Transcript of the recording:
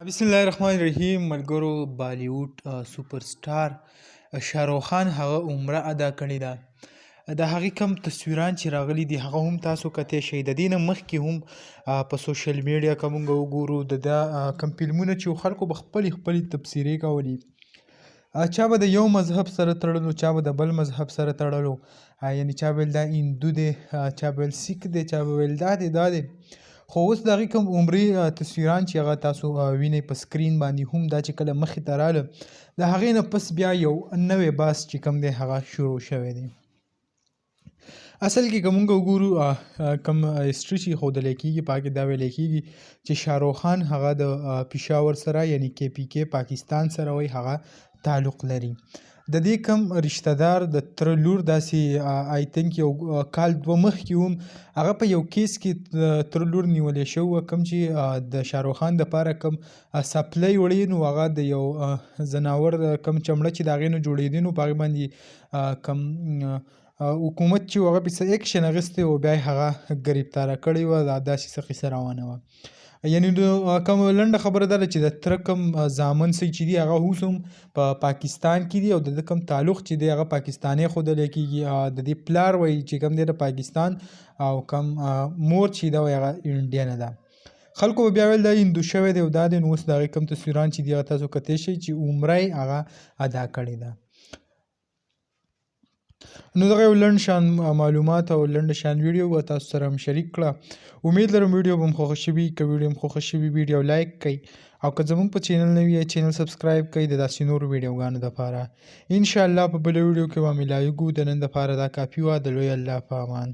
بسم الله الرحمن الرحیم. ملګرو، بالیوډ سوپر سټار شاهرخ خان هغه عمره ادا کړې ده. د هغې کم تصویران چې راغلي دي هغه هم تاسو کتی شئ. د دې نه مخکې هم په سوشل میډیا که موږ وګورو د دا کم فلمونه چې خلکو به خپلې تبصرې کولې، چا به د یو مذهب سره تړلو، چا به د بل مذهب سره تړلو، یعنې چا به ویل دا هندو دی، چا به ویل سیک دی، چا به ویل دا دی. خو اوس د هغې کوم عمرې تصویران چې هغه تاسو وینئ په سکرین باندې هم دا چې کله مخې ته راله، د هغې نه پس بیا یو نوی بحث چې کوم دی هغه شروع شوی دی. اصل کې که موږ وګورو کوم هسټري چې ښودلی کېږي په هغې کې دا ویلی کېږي چې شاهرخ خان هغه د پېښور سره یعنې KPK پاکستان سره وایي هغه تعلق لري. د دې کم رشته دار د تره لور داسې آی تھنک یو کال دوه مخکې هم هغه په یو کیس کې تره لور نیولی شوی وه، کوم چې د شاهرخ خان دپاره کوم سپلی وړی نو هغه د یو ځناور کوم چمړه چې د هغې نه جوړېدی نو په هغې باندې کوم حکومت چې و هغه پې څه اکشن اخیستی و، بیا یې هغه ګرفتاره کړې وه. داسې څه قصه روانه وه. یعنې کوم لنډه خبره دا ده چې د تره کوم زامن چې دي هغه اوس هم په پاکستان کې دي او د ده کوم تعلق چې دی هغه پاکستانی ښودلی کېږي. د دې پلار وایي چې کوم دی د پاکستان او کوم مور چې ده وایي هغه انډینه ده. خلکو به بیا ویل دا هندو شوی دی او دا دی. نو اوس د هغې کوم تصویران چې دي هغه تاسو کتی شئ چې عمره یې هغه ادا کړې ده. نو دغه یو لنډ شان معلومات او لنډه شان ویډیو به تاسو سره هم شریک کړه. امید لرم ویډیو به هم خوښه شوي. که ویډیو هم خوښه شوي ویډیو لایک کړئ او که زموږ په چینل نوي یې چینل سبسکرایب کړئ د داسې نورو ویډیوګانو دپاره. انشاءالله په بله ویډیو کې به ملاویږو. د نن دپاره دا کافي وه. د لوی الله په امان.